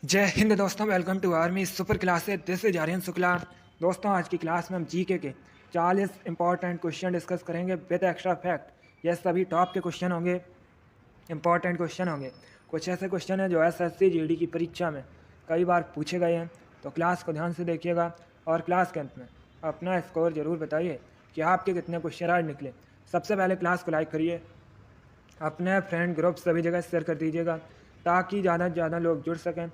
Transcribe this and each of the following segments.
जय हिंद दोस्तों, welcome to army super classes. This is Aryan Shukla. दोस्तों, आज की क्लास में हम जीके के 40 इंपॉर्टेंट क्वेश्चन डिस्कस करेंगे विद एक्स्ट्रा फैक्ट। ये सभी टॉप के क्वेश्चन होंगे, इंपॉर्टेंट क्वेश्चन होंगे। कुछ ऐसे क्वेश्चन हैं जो एसएससी जीडी की परीक्षा में कई बार पूछे गए हैं, तो क्लास को ध्यान से देखिएगा और क्लास के अंत में अपना स्कोर ज़रूर बताइए कि आपके कितने क्वेश्चन आज निकले। सबसे पहले क्लास को लाइक करिए, अपने फ्रेंड ग्रुप सभी जगह शेयर कर दीजिएगा ताकि ज़्यादा से ज़्यादा लोग जुड़ सकें।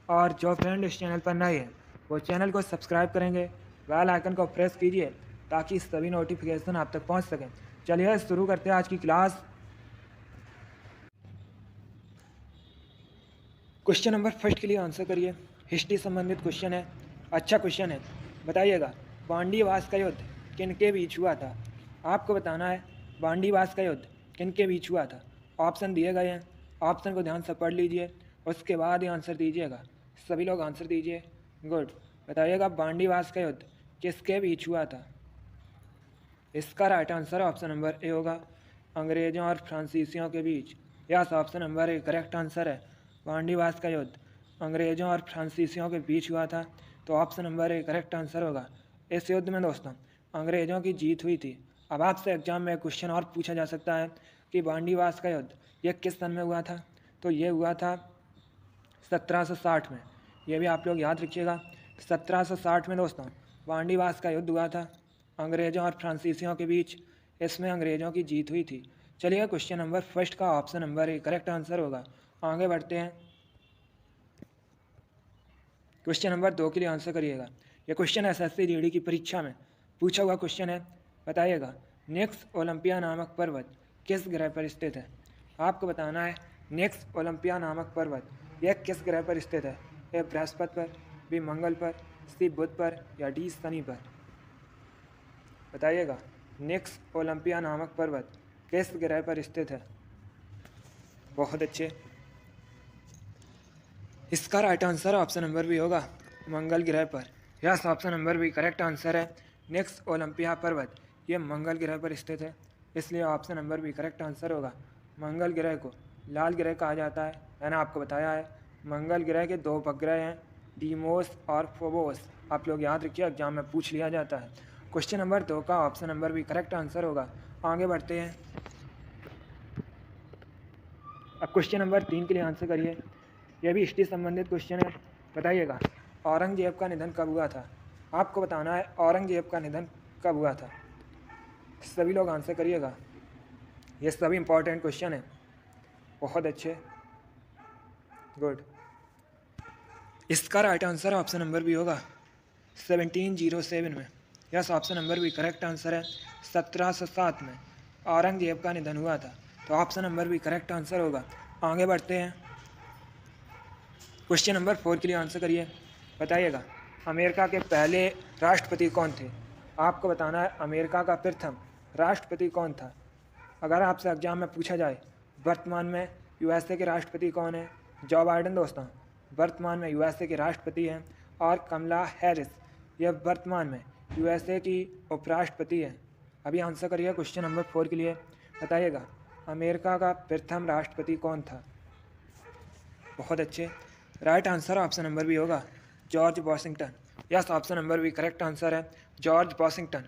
और जो फ्रेंड इस चैनल पर नए हैं वो चैनल को सब्सक्राइब करेंगे, बेल आइकन को प्रेस कीजिए ताकि सभी नोटिफिकेशन आप तक पहुंच सकें। चलिए शुरू करते हैं आज की क्लास। क्वेश्चन नंबर फर्स्ट के लिए आंसर करिए। हिस्ट्री संबंधित क्वेश्चन है, अच्छा क्वेश्चन है। बताइएगा, बांडीवास का युद्ध किन के बीच हुआ था? आपको बताना है बांडीवास का युद्ध किन के बीच हुआ था। ऑप्शन दिए गए हैं, ऑप्शन को ध्यान से पढ़ लीजिए, उसके बाद ही आंसर दीजिएगा। सभी लोग आंसर दीजिए। गुड। बताइएगा, बांडीवास का युद्ध किसके बीच हुआ था? इसका right answer option number A होगा, अंग्रेजों और फ्रांसीसियों के बीच। Yes, option number A correct answer है। बांडीवास का युद्ध अंग्रेजों और फ्रांसीसियों के बीच हुआ था, तो option number A correct answer होगा। इस युद्ध में दोस्तों अंग्रेजों की जीत हुई थी। अब आपसे एग्जाम में क्वेश्चन और पूछा जा सकता है कि बांडीवास का युद्ध यह किस सन में हुआ था? तो ये हुआ था 1760 में। ये भी आप लोग याद रखिएगा, 1760 में दोस्तों बांडीवास का युद्ध हुआ था अंग्रेजों और फ्रांसीसियों के बीच। इसमें अंग्रेजों की जीत हुई थी। चलिए, क्वेश्चन नंबर फर्स्ट का option number A correct answer होगा। आगे बढ़ते हैं, क्वेश्चन नंबर 2 के लिए आंसर करिएगा। यह क्वेश्चन एसएससी जीडी की परीक्षा में पूछा हुआ क्वेश्चन है। बताइएगा, नेक्स्ट ओलंपिया नामक पर्वत किस ग्रह पर स्थित है? आपको बताना है नेक्स्ट ओलंपिया नामक पर्वत यह किस ग्रह पर स्थित है? ए बृहस्पति पर, बी मंगल पर, सी बुध पर, या डी शनि पर? बताइएगा, नेक्स्ट ओलंपिया नामक पर्वत किस ग्रह पर स्थित है? बहुत अच्छे। इसका right answer option number B होगा, मंगल ग्रह पर। Yes, option number B correct answer है। नेक्स्ट ओलंपिया पर्वत ये मंगल ग्रह पर स्थित है, इसलिए option number B correct answer होगा। मंगल ग्रह को लाल ग्रह कहा जाता है, मैंने आपको बताया है। मंगल ग्रह के 2 उपग्रह हैं, डीमोस और फोबोस। आप लोग याद रखिए, एग्जाम में पूछ लिया जाता है। क्वेश्चन नंबर 2 का option number B correct answer होगा। आगे बढ़ते हैं, अब क्वेश्चन नंबर 3 के लिए आंसर करिए। यह भी हिस्ट्री संबंधित क्वेश्चन है। बताइएगा, औरंगजेब का निधन कब हुआ था? आपको बताना है औरंगजेब का निधन कब हुआ था। सभी लोग आंसर करिएगा, ये सभी इंपॉर्टेंट क्वेश्चन है। बहुत अच्छे, गुड। इसका right answer option number B होगा, 1707 में। Yes, option number B correct answer है। 1707 में औरंगजेब का निधन हुआ था, तो option number B correct answer होगा। आगे बढ़ते हैं, क्वेश्चन नंबर 4 के लिए आंसर करिए। बताइएगा, अमेरिका के पहले राष्ट्रपति कौन थे? आपको बताना है अमेरिका का प्रथम राष्ट्रपति कौन था। अगर आपसे एग्जाम में पूछा जाए वर्तमान में यूएसए के राष्ट्रपति कौन है? जो बाइडेन दोस्तों वर्तमान में यूएसए के राष्ट्रपति हैं, और कमला हैरिस यह वर्तमान में यूएसए की उपराष्ट्रपति है। अभी आंसर करिए क्वेश्चन नंबर 4 के लिए। बताइएगा, अमेरिका का प्रथम राष्ट्रपति कौन था? बहुत अच्छे, right answer option number B होगा, George Washington. Yes, option number B correct answer है। जॉर्ज वॉशिंगटन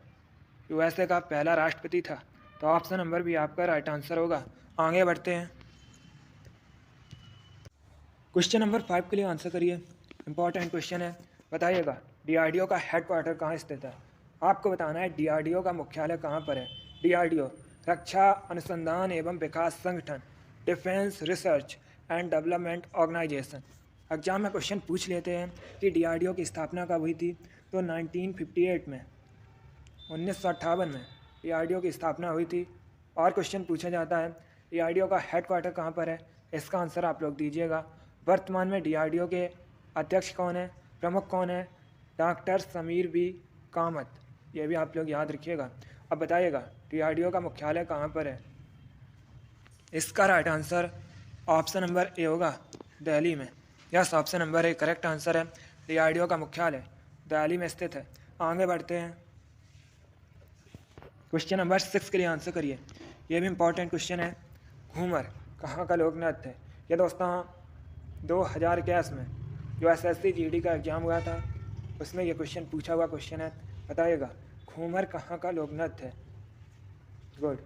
यूएसए का पहला राष्ट्रपति था, तो ऑप्शन नंबर बी आपका राइट आंसर होगा। आगे बढ़ते हैं, क्वेश्चन नंबर 5 के लिए आंसर करिए। इंपॉर्टेंट क्वेश्चन है। बताइएगा, डीआरडीओ का हेडक्वार्टर कहाँ स्थित है? आपको बताना है डीआरडीओ का मुख्यालय कहाँ पर है। डीआरडीओ रक्षा अनुसंधान एवं विकास संगठन, defence research and development organisation. Exam में क्वेश्चन पूछ लेते हैं कि डीआरडीओ की स्थापना कब हुई थी, तो 1958 में, 1958 में डीआरडीओ की स्थापना हुई थी। और क्वेश्चन पूछा जाता है डीआरडीओ का हेडक्वार्टर कहाँ पर है। इसका आंसर आप लोग दीजिएगा। वर्तमान में डीआरडीओ के अध्यक्ष कौन है, प्रमुख कौन है? Doctor Sameer B Kamat. ये भी आप लोग याद रखिएगा। अब बताइएगा, डीआरडीओ का मुख्यालय कहाँ पर है? इसका right answer option number A होगा, दिल्ली में। Yes, option number A correct answer है। डीआरडीओ का मुख्यालय दिल्ली में स्थित है। आगे बढ़ते हैं, क्वेश्चन नंबर 6 के लिए आंसर करिए। ये भी इंपॉर्टेंट क्वेश्चन है। घूमर कहाँ का लोक नृत्य है? ये दोस्तों 2011 में जो SSC GD का एग्ज़ाम हुआ था उसमें ये क्वेश्चन पूछा हुआ क्वेश्चन है। बताइएगा, घूमर कहाँ का लोक नृत्य है? गुड।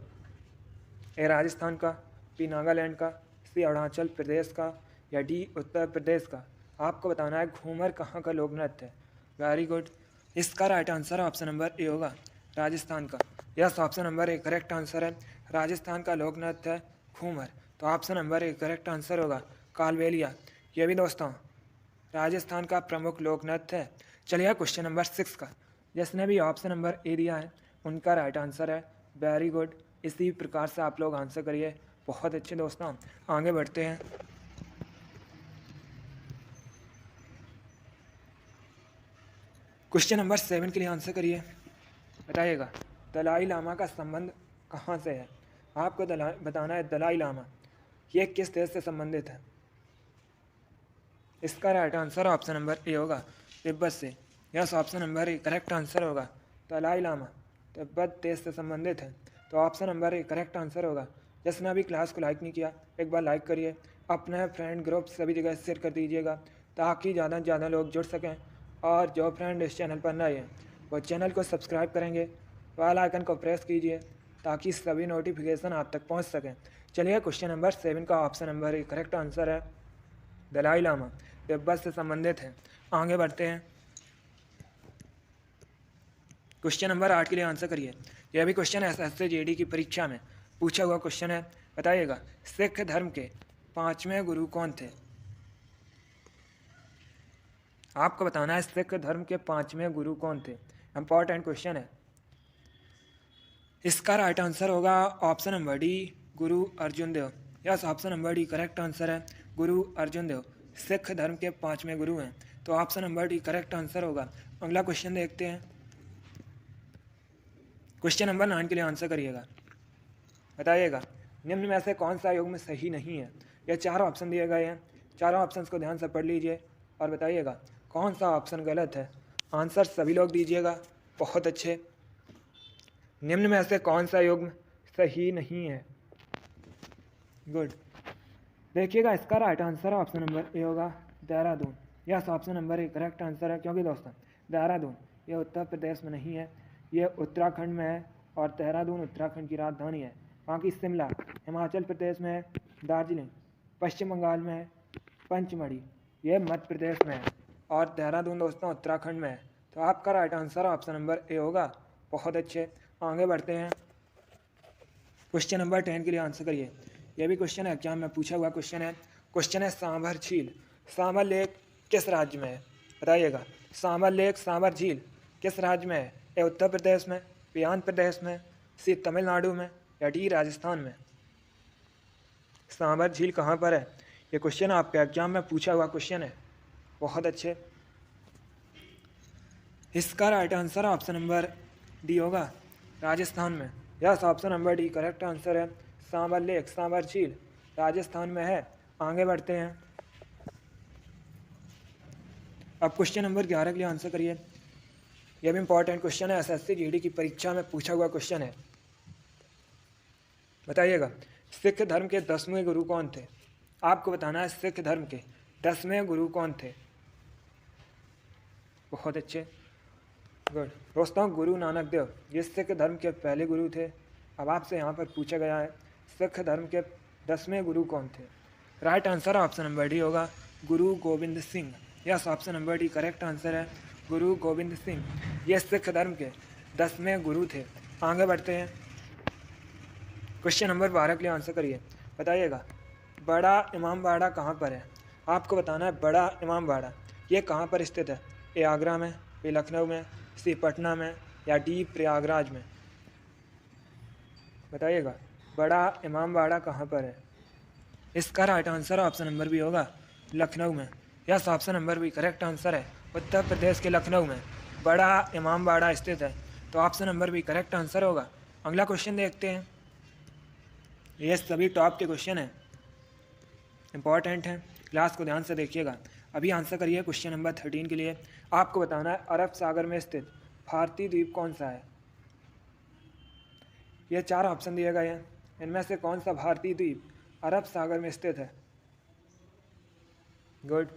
ए राजस्थान का, बी नागालैंड का, सी अरुणाचल प्रदेश का, या डी उत्तर प्रदेश का? आपको बताना है घूमर कहाँ का लोक नृत्य है। Very good. इसका right answer option number A होगा, राजस्थान का। Yes, option number A correct answer है। राजस्थान का लोक नृत्य है घूमर। तो option number A correct answer होगा कालबेलिया। ये भी दोस्तों राजस्थान का प्रमुख लोक नृत्य है। चलिए क्वेश्चन नंबर 6 का, जिसने भी ऑप्शन नंबर ए दिया है उनका राइट आंसर है। Very good. इसी प्रकार से आप लोग आंसर करिए। बहुत अच्छे दोस्तों, आगे बढ़ते हैं। क्वेश्चन नंबर 7 के लिए आंसर करिए। बताइएगा, दलाई लामा का संबंध कहाँ से है? आपको बताना है दलाई लामा ये किस देश से संबंधित है। इसका right answer option number A होगा, तिब्बत से। Yes, option number A correct answer होगा। दलाई लामा तिब्बत देश से संबंधित है। तो option number A correct answer होगा। जिसने अभी क्लास को लाइक नहीं किया, एक बार लाइक करिए। अपने फ्रेंड ग्रुप सभी जगह शेयर कर दीजिएगा ताकि ज़्यादा से ज़्यादा लोग जुड़ सकें। और जो फ्रेंड इस चैनल पर नए हैं वो चैनल को सब्सक्राइब करेंगे, बेल आइकन को प्रेस कीजिए ताकि सभी नोटिफिकेशन आप तक पहुंच सकें। चलिए क्वेश्चन नंबर 7 का option number A correct answer है। दलाई लामा तिब्बत से संबंधित है। आगे बढ़ते हैं। क्वेश्चन नंबर 8 के लिए आंसर करिए। यह भी क्वेश्चन SSC GD की परीक्षा में पूछा हुआ क्वेश्चन है। बताइएगा, सिख धर्म के 5वें गुरु कौन थे? आपको बताना है सिख धर्म के 5वें गुरु कौन थे। इंपॉर्टेंट क्वेश्चन है। इसका राइट आंसर होगा option number D, Guru Arjun Dev. Yes, option number D correct answer है। गुरु अर्जुन देव सिख धर्म के 5वें गुरु हैं। तो option number D correct answer होगा। अगला क्वेश्चन देखते हैं। क्वेश्चन नंबर 9 के लिए आंसर करिएगा। बताइएगा, निम्न में से कौन सा युग्म सही नहीं है? ये 4 ऑप्शन दिए गए हैं। चारों ऑप्शन को ध्यान से पढ़ लीजिए और बताइएगा कौन सा ऑप्शन गलत है। आंसर सभी लोग दीजिएगा। बहुत अच्छे। निम्न में से कौन सा युग्म सही नहीं है? गुड। देखिएगा, इसका right answer option number A होगा, Dehradun. Yes, option number A correct answer है। क्योंकि दोस्तों देहरादून ये उत्तर प्रदेश में नहीं है, ये उत्तराखंड में है। और देहरादून उत्तराखंड की राजधानी है। बाकी शिमला हिमाचल प्रदेश में है, दार्जिलिंग पश्चिम बंगाल में है, पंचमढ़ी ये मध्य प्रदेश में है, और देहरादून दोस्तों उत्तराखंड में है। तो आपका right answer option number A होगा। बहुत अच्छे। आगे बढ़ते हैं। क्वेश्चन नंबर 10 के लिए आंसर करिए। यह भी क्वेश्चन एग्जाम में पूछा हुआ क्वेश्चन है। क्वेश्चन है, सांभर झील सांभर लेक किस राज्य में है? बताइएगा, सांभर लेक सांभर झील किस राज्य में है? ए उत्तर प्रदेश में, बी आंध्र प्रदेश में, सी तमिलनाडु में, या डी राजस्थान में? सांभर झील कहाँ पर है? ये क्वेश्चन आपके एग्जाम में पूछा हुआ क्वेश्चन है। बहुत अच्छे। इसका right answer option number D होगा, राजस्थान में। Yes, option number D correct answer है। सांभर लेक सांभर झील राजस्थान में है। आगे बढ़ते हैं। अब क्वेश्चन नंबर 11 के लिए आंसर करिए। यह भी इंपॉर्टेंट क्वेश्चन है, SSC GD की परीक्षा में पूछा हुआ क्वेश्चन है। बताइएगा, सिख धर्म के 10वें गुरु कौन थे? आपको बताना है सिख धर्म के 10वें गुरु कौन थे। बहुत अच्छे। गुड। दोस्तों, गुरु नानक देव ये सिख धर्म के पहले गुरु थे। अब आपसे यहाँ पर पूछा गया है सिख धर्म के 10वें गुरु कौन थे। Right answer option number D होगा, गुरु Govind Singh. Yes, option number D correct answer है। गुरु गोविंद सिंह ये सिख धर्म के 10वें गुरु थे। आगे बढ़ते हैं। क्वेश्चन नंबर 12 के लिए आंसर करिए। बताइएगा, बड़ा इमामबाड़ा कहाँ पर है? आपको बताना है बड़ा इमामबाड़ा ये कहाँ पर स्थित है। ए आगरा में, बी लखनऊ में, सी पटना में, या डी प्रयागराज में? बताइएगा, बड़ा इमामबाड़ा कहाँ पर है? इसका right answer option number B होगा, लखनऊ में। Yes, option number B correct answer है। उत्तर प्रदेश के लखनऊ में बड़ा इमामबाड़ा स्थित है। तो option number B correct answer होगा। अगला क्वेश्चन देखते हैं। ये सभी टॉप के क्वेश्चन हैं, इंपॉर्टेंट हैं, क्लास को ध्यान से देखिएगा। अभी आंसर करिए क्वेश्चन नंबर 13 के लिए। आपको बताना है अरब सागर में स्थित भारतीय द्वीप कौन सा है। ये 4 ऑप्शन दिए गए हैं। इनमें से कौन सा भारतीय द्वीप अरब सागर में स्थित है? Good.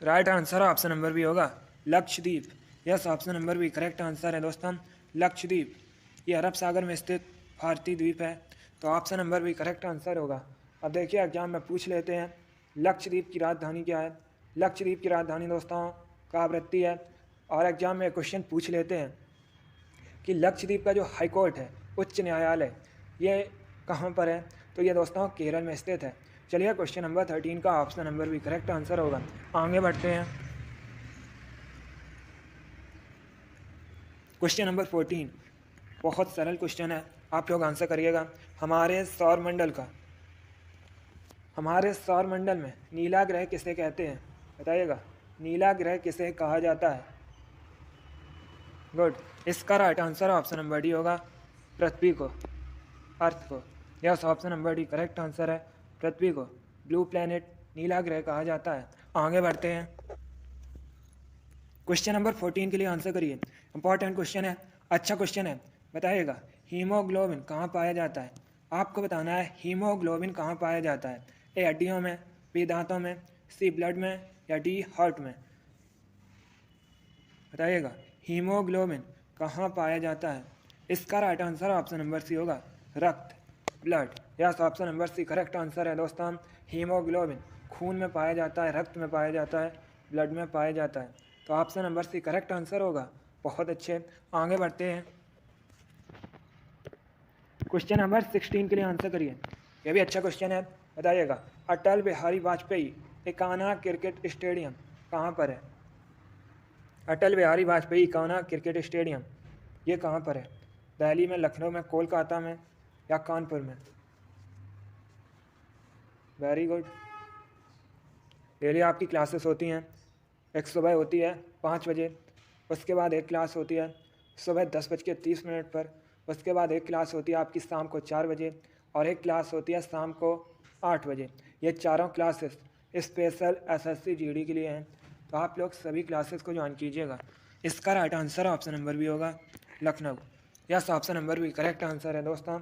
Right answer option number B होगा Lakshadweep. Yes, option number B correct answer है दोस्तों लक्षद्वीप। ये अरब सागर में स्थित भारतीय द्वीप है, तो option number B correct answer होगा। अब देखिए एग्जाम में पूछ लेते हैं लक्षद्वीप की राजधानी क्या है। लक्षद्वीप की राजधानी दोस्तों कावरत्ती है। और एग्जाम में क्वेश्चन पूछ लेते हैं कि लक्षद्वीप का जो हाई कोर्ट है, उच्च न्यायालय, ये कहाँ पर है, तो ये दोस्तों केरल में स्थित है। चलिए क्वेश्चन नंबर 13 का ऑप्शन नंबर भी करेक्ट आंसर होगा। आगे बढ़ते हैं। क्वेश्चन नंबर 14 बहुत सरल क्वेश्चन है, आप लोग आंसर करिएगा। हमारे सौर मंडल में नीला ग्रह किसे कहते हैं, बताइएगा। नीला ग्रह किसे कहा जाता है? गुड, इसका right answer option number D होगा पृथ्वी को, अर्थ को। Yes, option number D correct answer है, पृथ्वी को ब्लू प्लैनेट, नीला ग्रह कहा जाता है। आगे बढ़ते हैं। क्वेश्चन नंबर 14 के लिए आंसर करिए, इंपॉर्टेंट क्वेश्चन है, अच्छा क्वेश्चन है। बताइएगा हीमोग्लोबिन कहाँ पाया जाता है? आपको बताना है हीमोग्लोबिन कहाँ पाया जाता है। ए हड्डियों में, बी दांतों में, सी ब्लड में, या डी हार्ट में। बताइएगा हीमोग्लोबिन कहाँ पाया जाता है? इसका right answer option number C होगा रक्त, blood. Yes, option number C correct answer है दोस्तों। हीमोग्लोबिन खून में पाया जाता है, रक्त में पाया जाता है, ब्लड में पाया जाता है, तो option number C correct answer होगा। बहुत अच्छे, आगे बढ़ते हैं। क्वेश्चन नंबर 16 के लिए आंसर करिए, यह भी अच्छा क्वेश्चन है। बताइएगा अटल बिहारी वाजपेयी इकाना क्रिकेट स्टेडियम कहाँ पर है? अटल बिहारी वाजपेयी इकाना क्रिकेट स्टेडियम ये कहाँ पर है? दिल्ली में, लखनऊ में, कोलकाता में, या कानपुर में? Very good. डेली आपकी क्लासेस होती हैं, एक सुबह होती है 5 बजे, उसके बाद एक क्लास होती है सुबह 10:30 पर, उसके बाद एक क्लास होती है आपकी शाम को 4 बजे, और एक क्लास होती है शाम को 8 बजे। ये चारों क्लासेस स्पेशल SSC GD के लिए हैं, तो आप लोग सभी क्लासेस को ज्वाइन कीजिएगा। इसका राइट आंसर ऑप्शन नंबर भी होगा लखनऊ। यस, ऑप्शन नंबर भी करेक्ट आंसर है दोस्तों।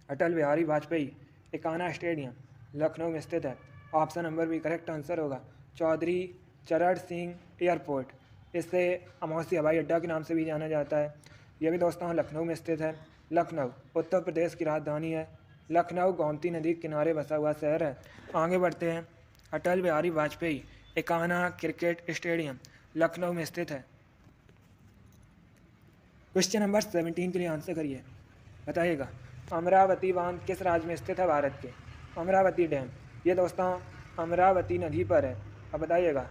अटल बिहारी वाजपेयी इकाना स्टेडियम लखनऊ में स्थित है, ऑप्शन नंबर भी करेक्ट आंसर होगा। चौधरी चरण सिंह एयरपोर्ट, इसे अमौसी हवाई अड्डा के नाम से भी जाना जाता है, यह भी दोस्तों लखनऊ में स्थित है। लखनऊ उत्तर प्रदेश की राजधानी है। लखनऊ गोमती नदी के किनारे बसा हुआ शहर है। आगे बढ़ते हैं। अटल बिहारी वाजपेयी इकाना क्रिकेट स्टेडियम लखनऊ में स्थित है। क्वेश्चन नंबर 17 के लिए आंसर करिए। बताइएगा अमरावती बांध किस राज्य में स्थित है भारत के? अमरावती डैम ये दोस्तों अमरावती नदी पर है। अब बताइएगा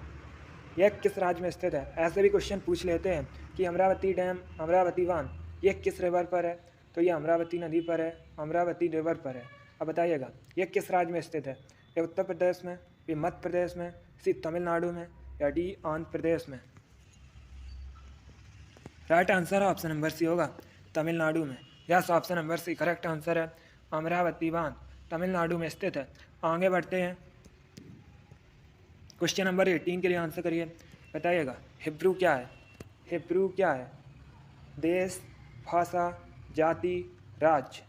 यह किस राज्य में स्थित है? ऐसे भी क्वेश्चन पूछ लेते हैं कि अमरावती डैम, अमरावती बांध ये किस रिवर पर है, तो ये अमरावती नदी पर है, अमरावती रिवर पर है। अब बताइएगा यह किस राज्य में स्थित है? ये उत्तर प्रदेश में, बी मध्य प्रदेश में, सी तमिलनाडु में, या डी आंध्र प्रदेश में? Right answer option number C होगा तमिलनाडु में। Yes, option number C correct answer है, अमरावती बांध तमिलनाडु में स्थित है। आगे बढ़ते हैं। क्वेश्चन नंबर 18 के लिए आंसर करिए। बताइएगा हिब्रू क्या है? हिब्रू क्या है? देश, भाषा, जाति, राज्य?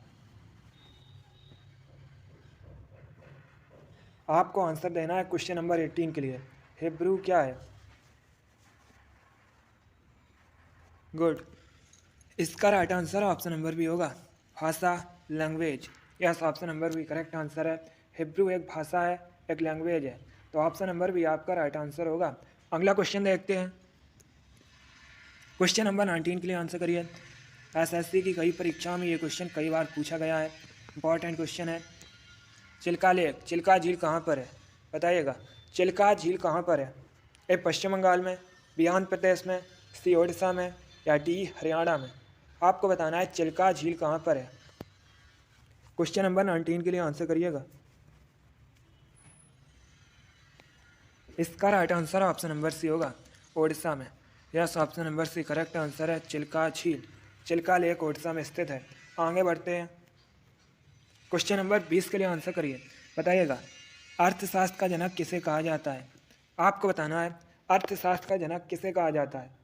आपको आंसर देना है क्वेश्चन नंबर 18 के लिए। हिब्रू क्या है? गुड, इसका राइट आंसर ऑप्शन नंबर भी होगा भाषा, लैंग्वेज। यस, ऑप्शन नंबर भी करेक्ट आंसर है। हिब्रू एक भाषा है, एक लैंग्वेज है, तो ऑप्शन नंबर भी आपका राइट आंसर होगा। अगला क्वेश्चन देखते हैं। क्वेश्चन नंबर 19 के लिए आंसर करिए। SSC की कई परीक्षाओं में ये क्वेश्चन कई बार पूछा गया है, इंपॉर्टेंट क्वेश्चन है। चिल्का लेक, चिल्का झील कहाँ पर है? बताइएगा चिल्का झील कहाँ पर है? ए पश्चिम बंगाल में, बी आंध्र प्रदेश में, सी ओडिशा में, या डी हरियाणा में? आपको बताना है चिल्का झील कहाँ पर है। क्वेश्चन नंबर 19 के लिए आंसर करिएगा। इसका right answer option number C होगा ओडिशा में। Yes, option number C correct answer है, चिल्का झील, चिल्का लेक ओडिशा में स्थित है। आगे बढ़ते हैं। क्वेश्चन नंबर 20 के लिए आंसर करिए। बताइएगा अर्थशास्त्र का जनक किसे कहा जाता है? आपको बताना है अर्थशास्त्र का जनक किसे कहा जाता है।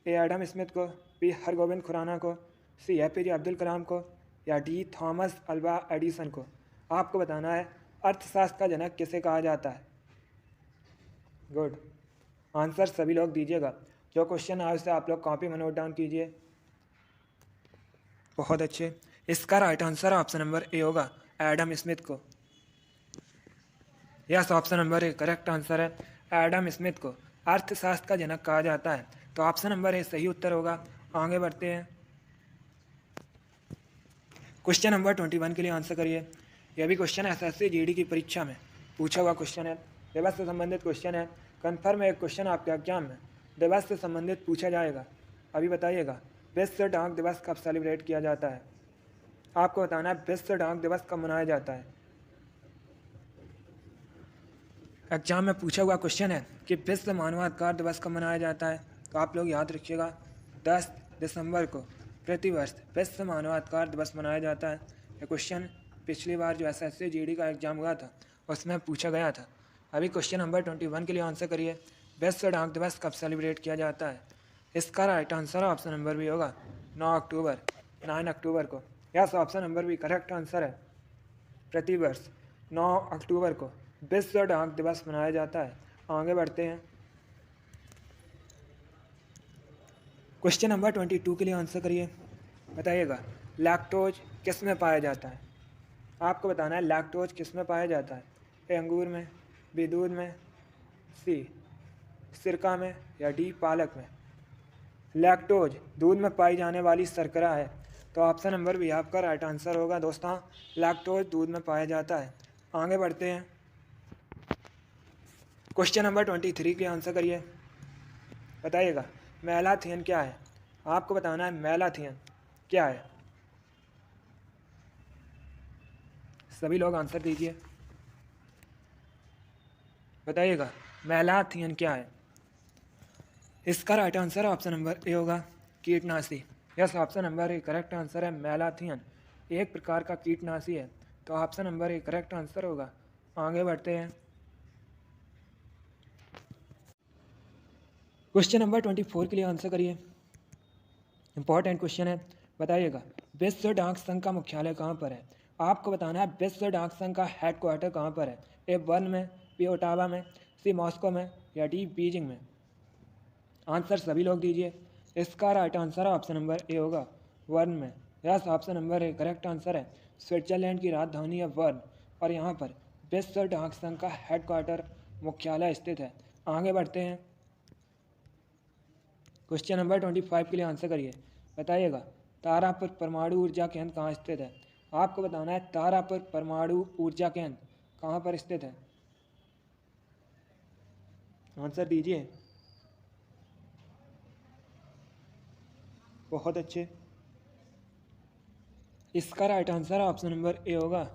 ए एडम स्मिथ को, बी हरगोविंद खुराना को, सी APJ अब्दुल कलाम को, या डी थॉमस अल्वा एडिसन को? आपको बताना है अर्थशास्त्र का जनक किसे कहा जाता है। गुड। आंसर सभी लोग दीजिएगा। जो क्वेश्चन आए उसे आप लोग कॉपी में नोट डाउन कीजिए। बहुत अच्छे। इसका right answer option number A होगा, एडम स्मिथ को। Yes, option number A correct answer है। एडम स्मिथ को अर्थशास्त्र का जनक कहा जाता है, तो ऑप्शन नंबर ए सही उत्तर होगा। आगे बढ़ते हैं। क्वेश्चन नंबर 21 के लिए आंसर करिए। यह भी क्वेश्चन एसएससी जीडी की परीक्षा में पूछा हुआ क्वेश्चन है। दिवस से संबंधित क्वेश्चन है। कन्फर्म एक क्वेश्चन आपके एग्जाम में दिवस से संबंधित पूछा जाएगा। अभी बताइएगा, विश्व डाक दिवस कब सेलिब्रेट किया जाता है? आपको बताना है विश्व डाक दिवस कब मनाया जाता है। एग्जाम में पूछा हुआ क्वेश्चन है कि विश्व मानवाधिकार दिवस कब मनाया जाता है, तो आप लोग याद रखिएगा 10 दिसंबर को प्रतिवर्ष विश्व मानवाधिकार दिवस मनाया जाता है। ये क्वेश्चन पिछली बार जो एसएससी जीडी का एग्जाम हुआ था उसमें पूछा गया था। अभी क्वेश्चन नंबर 21 के लिए आंसर करिए। विश्व डाक दिवस कब सेलिब्रेट किया जाता है? इसका राइट आंसर ऑप्शन नंबर भी होगा 9 अक्टूबर को। यस, ऑप्शन नंबर भी करेक्ट आंसर है। प्रतिवर्ष 9 अक्टूबर को विश्व डाक दिवस मनाया जाता है। आगे बढ़ते हैं। क्वेश्चन नंबर 22 के लिए आंसर करिए। बताइएगा, लैक्टोज किस में पाया जाता है? आपको बताना है लैक्टोज किस में पाया जाता है। ए अंगूर में, बी दूध में, सी सिरका में, या डी पालक में। लैक्टोज दूध में पाई जाने वाली शर्करा है, तो ऑप्शन नंबर भी आपका राइट आंसर होगा दोस्तों। लैक्टोज दूध में पाया जाता है। आगे बढ़ते हैं। क्वेश्चन नंबर 23 के आंसर करिए। बताइएगा, मैलाथियन क्या है? आपको बताना है मैलाथियन क्या है। सभी लोग आंसर दीजिए। बताइएगा, मैलाथियन क्या है? इसका right answer option number A होगा, कीटनाशी। Yes, option number A correct answer है। मैलाथियन एक प्रकार का कीटनाशी है, तो option number A correct answer होगा। आगे बढ़ते हैं। क्वेश्चन नंबर 24 के लिए आंसर करिए। इंपॉर्टेंट क्वेश्चन है। बताइएगा, विश्व डाक संघ का मुख्यालय कहाँ पर है? आपको बताना है विश्व डाक संघ का हेडक्वार्टर कहाँ पर है। ए बर्न में, बी ओटावा में, सी मॉस्को में, या डी बीजिंग में। आंसर सभी लोग दीजिए। इसका right answer option number A होगा, वर्न में। Yes, option number A correct answer है। स्विट्जरलैंड की राजधानी है वर्न, और यहाँ पर विश्व डाक संघ का हेडक्वार्टर मुख्यालय स्थित है। आगे बढ़ते हैं। क्वेश्चन नंबर 25 के लिए आंसर करिए। बताइएगा, तारापुर परमाणु ऊर्जा केंद्र कहाँ स्थित है? आपको बताना है तारापुर परमाणु ऊर्जा केंद्र कहाँ पर स्थित है। आंसर दीजिए। बहुत अच्छे। इसका right answer option number A होगा,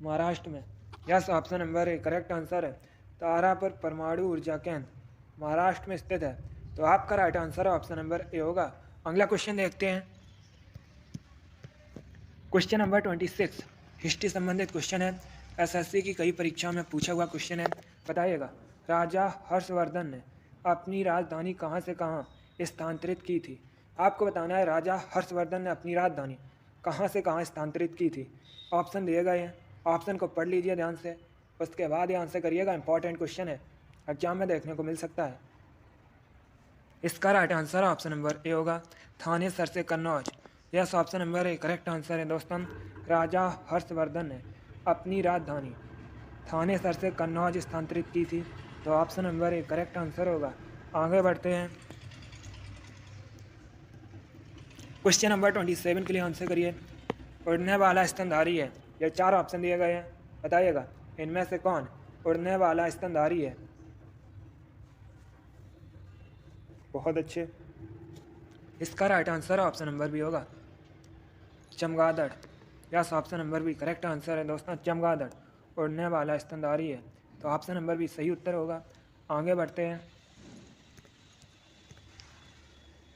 महाराष्ट्र में। Yes, option number A correct answer है। तारापुर परमाणु ऊर्जा केंद्र महाराष्ट्र में स्थित है, तो आपका right answer option number A होगा। अगला क्वेश्चन देखते हैं। क्वेश्चन नंबर 26 हिस्ट्री संबंधित क्वेश्चन है। एसएससी की कई परीक्षा में पूछा हुआ क्वेश्चन है। बताइएगा, राजा हर्षवर्धन ने अपनी राजधानी कहाँ से कहाँ स्थानांतरित की थी? आपको बताना है राजा हर्षवर्धन ने अपनी राजधानी कहाँ से कहाँ स्थानांतरित की थी। ऑप्शन दिए गए हैं, ऑप्शन को पढ़ लीजिए ध्यान से, उसके बाद ये आंसर करिएगा। इंपॉर्टेंट क्वेश्चन है, एग्जाम में देखने को मिल सकता है। इसका right answer option number A होगा, थाने सर से Kannauj. Yes, option number A correct answer है दोस्तों। राजा हर्षवर्धन ने अपनी राजधानी थाने सर से कन्नौज स्थानांतरित की थी, तो option number A correct answer होगा। आगे बढ़ते हैं। क्वेश्चन नंबर 27 के लिए आंसर करिए। उड़ने वाला स्तनधारी है। ये 4 ऑप्शन दिए गए हैं। बताइएगा, इनमें से कौन उड़ने वाला स्तनधारी है? बहुत अच्छे। इसका राइट आंसर ऑप्शन नंबर भी होगा, चमगादड़। यस, ऑप्शन नंबर भी करेक्ट आंसर है दोस्तों। चमगादड़ उड़ने वाला स्तनधारी है, तो ऑप्शन नंबर भी सही उत्तर होगा। आगे बढ़ते हैं।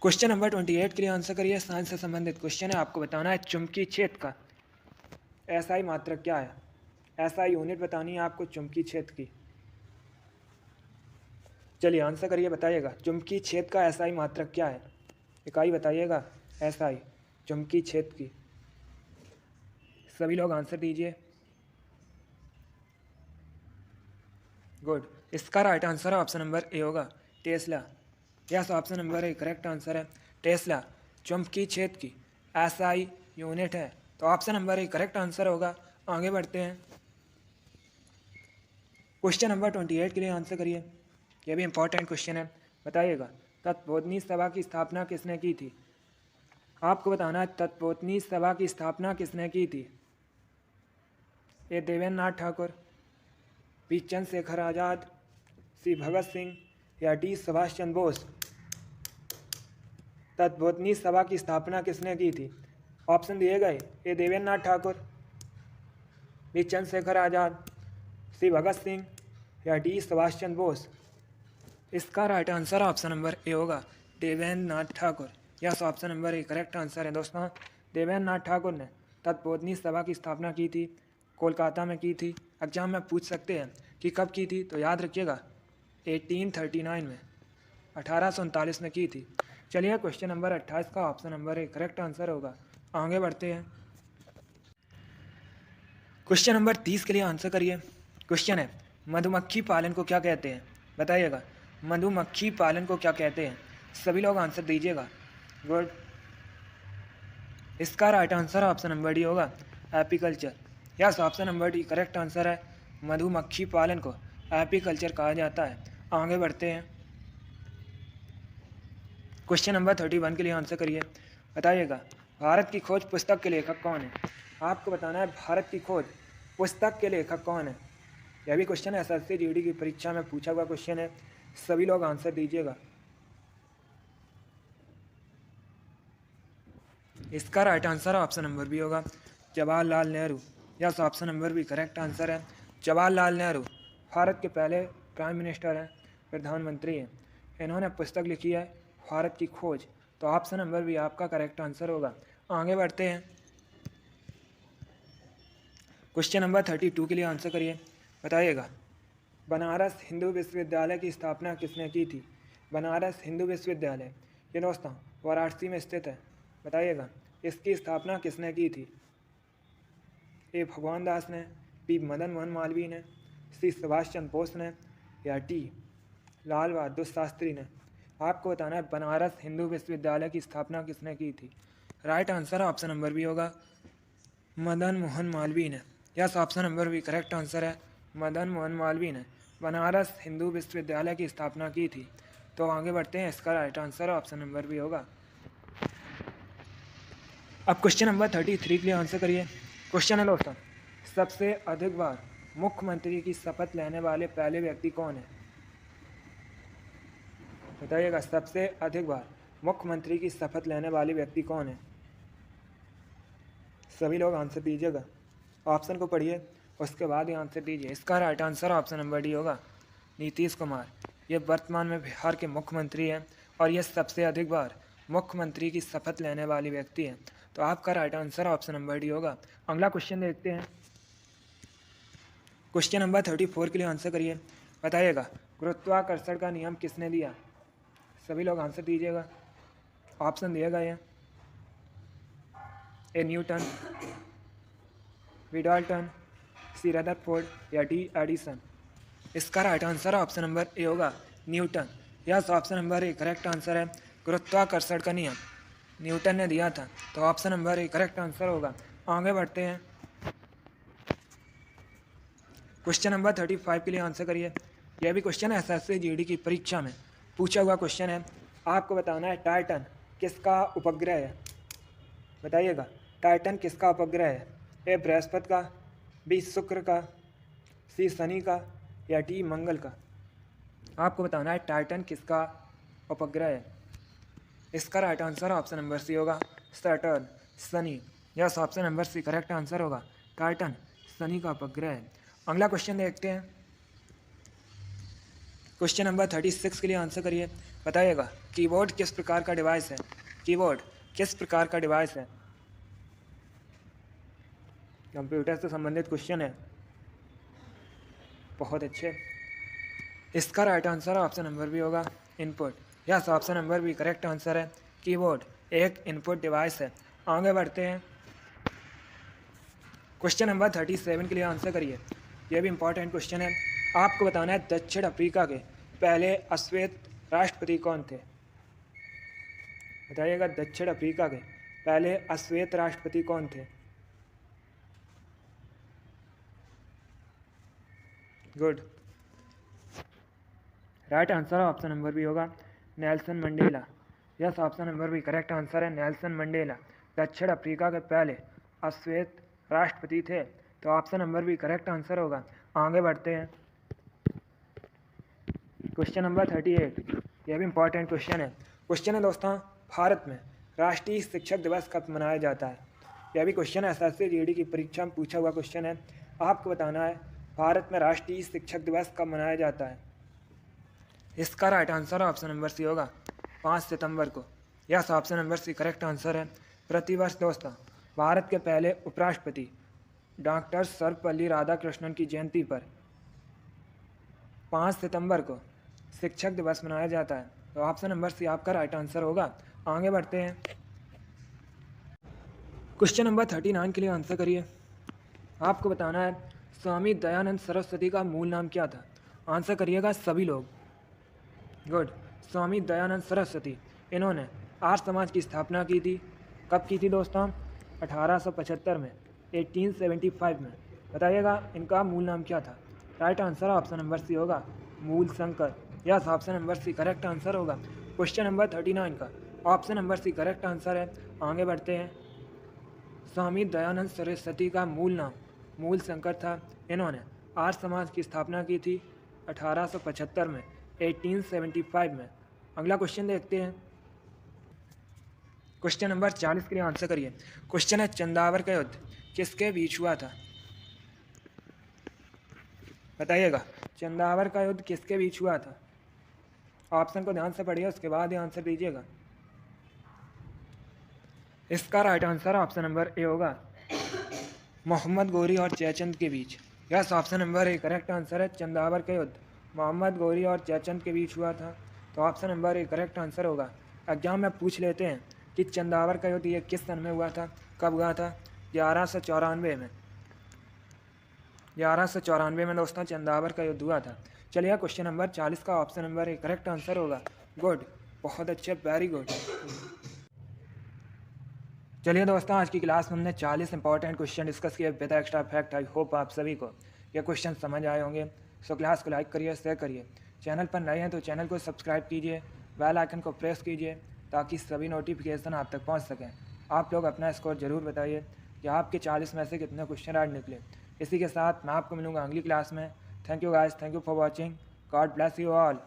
क्वेश्चन नंबर 28 के लिए आंसर करिए। साइंस से संबंधित क्वेश्चन है। आपको बताना है चुंबकीय क्षेत्र का एसआई मात्रक क्या है। एसआई यूनिट बतानी है आपको चुंबकीय क्षेत्र की। चलिए आंसर करिए। बताइएगा, चुंबकीय क्षेत्र का एसआई मात्रक क्या है? इकाई बताइएगा एसआई चुंबकीय क्षेत्र की। सभी लोग आंसर दीजिए। गुड। इसका right answer option number A होगा Tesla. Yes, option number A correct answer है टेस्ला। चुंबकीय क्षेत्र की एसआई यूनिट है, तो option number A correct answer होगा। आगे बढ़ते हैं, क्वेश्चन नंबर 28 के लिए आंसर करिए। यह भी इंपॉर्टेंट क्वेश्चन है, बताइएगा तत्वोतनी सभा की स्थापना किसने की थी? आपको बताना है तत्वोतनी सभा की स्थापना किसने की थी? A Devendra Nath Thakur, B Chandrashekhar Azad, C Bhagat Singh या डी सुभाष चंद्र बोस। तत्वोतनी सभा की स्थापना किसने की थी? ऑप्शन दिए गए, A Devendra Nath Thakur, B Chandrashekhar Azad, C Bhagat Singh या डी सुभाष चंद्र बोस। इसका right answer option number A होगा Devendra Nath Thakur. Yes, option number A correct answer है दोस्तों। देवेंद्र नाथ ठाकुर ने तत्वोतनी सभा की स्थापना की थी, कोलकाता में की थी। एग्जाम में पूछ सकते हैं कि कब की थी, तो याद रखिएगा 1839 में, 1839 में की थी। चलिए क्वेश्चन नंबर 28 का option number A correct answer होगा। आगे बढ़ते हैं, क्वेश्चन नंबर 30 के लिए आंसर करिए। क्वेश्चन है मधुमक्खी पालन को क्या कहते हैं? बताइएगा मधुमक्खी पालन को क्या कहते हैं? सभी लोग आंसर दीजिएगा। गुड, इसका right answer option number D होगा apiculture. Yes, option number D correct answer है। मधुमक्खी पालन को एपीकल्चर कहा जाता है। आगे बढ़ते हैं, क्वेश्चन नंबर 31 के लिए आंसर करिए। बताइएगा भारत की खोज पुस्तक के लेखक कौन है? आपको बताना है भारत की खोज पुस्तक के लेखक कौन है। यह भी क्वेश्चन एसएससी जीडी की परीक्षा में पूछा हुआ क्वेश्चन है, सभी लोग आंसर दीजिएगा। इसका right answer option number B होगा Jawaharlal Nehru. Yes, option number B correct answer है। जवाहरलाल नेहरू भारत के पहले प्राइम मिनिस्टर हैं, प्रधानमंत्री हैं। इन्होंने पुस्तक लिखी है भारत की खोज, तो ऑप्शन नंबर बी आपका करेक्ट आंसर होगा। आगे बढ़ते हैं, क्वेश्चन नंबर 32 के लिए आंसर करिए। बताइएगा बनारस हिंदू विश्वविद्यालय की स्थापना किसने की थी? बनारस हिंदू विश्वविद्यालय ये दोस्तों वाराणसी में स्थित है। बताइएगा इसकी स्थापना किसने की थी? ए भगवान दास ने, बी मदन मोहन मालवीय ने, सी सुभाष चंद्र बोस ने या डी लाल बहादुर शास्त्री ने। आपको बताना है बनारस हिंदू विश्वविद्यालय की स्थापना किसने की थी। Right answer option number B होगा मदन मोहन मालवीय ने। Yes, option number B correct answer है। मदन मोहन मालवीय ने बनारस हिंदू विश्वविद्यालय की स्थापना की थी। तो आगे बढ़ते हैं, इसका right answer option number B होगा। अब क्वेश्चन नंबर 33 के लिए आंसर करिए। क्वेश्चन है दोस्तों सबसे अधिक बार मुख्यमंत्री की शपथ लेने वाले पहले व्यक्ति कौन है? बताइएगा सबसे अधिक बार मुख्यमंत्री की शपथ लेने वाले व्यक्ति कौन है? सभी लोग आंसर दीजिएगा, ऑप्शन को पढ़िए उसके बाद ही आंसर दीजिए। इसका right answer option number D होगा नीतीश कुमार। ये वर्तमान में बिहार के मुख्यमंत्री हैं और ये सबसे अधिक बार मुख्यमंत्री की शपथ लेने वाले व्यक्ति हैं। तो आपका right answer option number D होगा। अगला क्वेश्चन देखते हैं, क्वेश्चन नंबर 34 के लिए आंसर करिए। बताइएगा गुरुत्वाकर्षण का नियम किसने दिया? सभी लोग आंसर दीजिएगा, ऑप्शन दिए गए हैं। A Newton, B Dalton, C Rutherford या डी एडिसन। इसका right answer option number A होगा Newton. Yes, option number A correct answer है। गुरुत्वाकर्षण का नियम न्यूटन ने दिया था, तो option number A correct answer होगा। आगे बढ़ते हैं, क्वेश्चन नंबर 35 के लिए आंसर करिए। यह भी क्वेश्चन है एसएससी जीडी की परीक्षा में पूछा हुआ क्वेश्चन है। आपको बताना है टाइटन किसका उपग्रह है? बताइएगा टाइटन किसका उपग्रह है? ए बृहस्पति का, बी शुक्र का, सी शनि का या डी मंगल का। आपको बताना है टाइटन किसका उपग्रह है। इसका right answer option number C होगा Saturn, Shani. Yes, option number C correct answer होगा टाइटन शनि का उपग्रह है। अगला क्वेश्चन देखते हैं, क्वेश्चन नंबर 36 के लिए आंसर करिए। बताइएगा कीबोर्ड किस प्रकार का डिवाइस है? कीबोर्ड किस प्रकार का डिवाइस है? कंप्यूटर से संबंधित क्वेश्चन है, बहुत अच्छे। इसका राइट आंसर ऑप्शन नंबर भी होगा इनपुट। यस, ऑप्शन नंबर भी करेक्ट आंसर है। कीबोर्ड एक इनपुट डिवाइस है। आगे बढ़ते हैं, क्वेश्चन नंबर 37 के लिए आंसर करिए। यह भी इंपॉर्टेंट क्वेश्चन है। आपको बताना है दक्षिण अफ्रीका के पहले अश्वेत राष्ट्रपति कौन थे। बताइएगा दक्षिण अफ्रीका के पहले अश्वेत राष्ट्रपति कौन थे। Good. Right answer option number B होगा Nelson Mandela. Yes, option number B correct answer है नेल्सन मंडेला। दक्षिण अफ्रीका के पहले अश्वेत राष्ट्रपति थे, तो option number B correct answer होगा। आगे बढ़ते हैं। क्वेश्चन नंबर 38, यह भी इंपॉर्टेंट क्वेश्चन है। क्वेश्चन है दोस्तों, भारत में राष्ट्रीय शिक्षक दिवस कब मनाया जाता है। यह भी क्वेश्चन एसएससी जीडी की परीक्षा में पूछा हुआ क्वेश्चन है। आपको बताना है भारत में राष्ट्रीय शिक्षक दिवस कब मनाया जाता है। इसका right answer option number C होगा 5 सितंबर को। Yes, option number C correct answer है। प्रतिवर्ष दोस्तों भारत के पहले उपराष्ट्रपति डॉक्टर सर्वपल्ली राधाकृष्णन की जयंती पर 5 सितंबर को शिक्षक दिवस मनाया जाता है, तो ऑप्शन नंबर सी आपका राइट आंसर होगा। आगे बढ़ते हैं। क्वेश्चन नंबर 39 के लिए आंसर करिए। आपको बताना है स्वामी दयानंद सरस्वती का मूल नाम क्या था। आंसर करिएगा सभी लोग। गुड। स्वामी दयानंद सरस्वती, इन्होंने आर्य समाज की स्थापना की थी। कब की थी दोस्तों? 1875 में, 1875 में। बताइएगा इनका मूल नाम क्या था। Right answer option number C होगा Mool Shankar. Yes, option number C correct answer होगा। क्वेश्चन नंबर 39 का option number C correct answer है। आगे बढ़ते हैं। स्वामी दयानंद सरस्वती का मूल नाम मूल शंकर था। इन्होंने आर्य समाज की स्थापना की थी 1875 में, 1875 में। अगला क्वेश्चन देखते हैं। क्वेश्चन नंबर 40 के लिए आंसर करिए। क्वेश्चन है चंदावर का युद्ध किसके बीच हुआ था। बताइएगा चंदावर का युद्ध किसके बीच हुआ था। ऑप्शन को ध्यान से पढ़िए, उसके बाद ही आंसर दीजिएगा। इसका right answer option number A होगा मोहम्मद गौरी और जयचंद के बीच। Yes, option number A correct answer है। चंदावर का युद्ध मोहम्मद गौरी और जयचंद के बीच हुआ था, तो option number A correct answer होगा। एग्जाम में पूछ लेते हैं कि चंदावर का युद्ध ये किस सन में हुआ था, कब हुआ था। 1194 में। 1194 में दोस्तों चंदावर का युद्ध हुआ था। चलिए क्वेश्चन नंबर 40 का option number A correct answer होगा। गुड, बहुत अच्छे, वेरी गुड। चलिए दोस्तों आज की क्लास में हमने 40 इंपॉर्टेंट क्वेश्चन डिस्कस किए with extra fact. I hope आप सभी को ये क्वेश्चन समझ आए होंगे। सो क्लास को लाइक करिए, शेयर करिए। चैनल पर नए हैं तो चैनल को सब्सक्राइब कीजिए, बेल आइकन को प्रेस कीजिए ताकि सभी नोटिफिकेशन आप तक पहुंच सकें। आप लोग अपना स्कोर ज़रूर बताइए कि आपके 40 में से कितने क्वेश्चन राइट निकले। इसी के साथ मैं आपको मिलूँगा अगली क्लास में। Thank you guys, thank you for watching. God bless you all.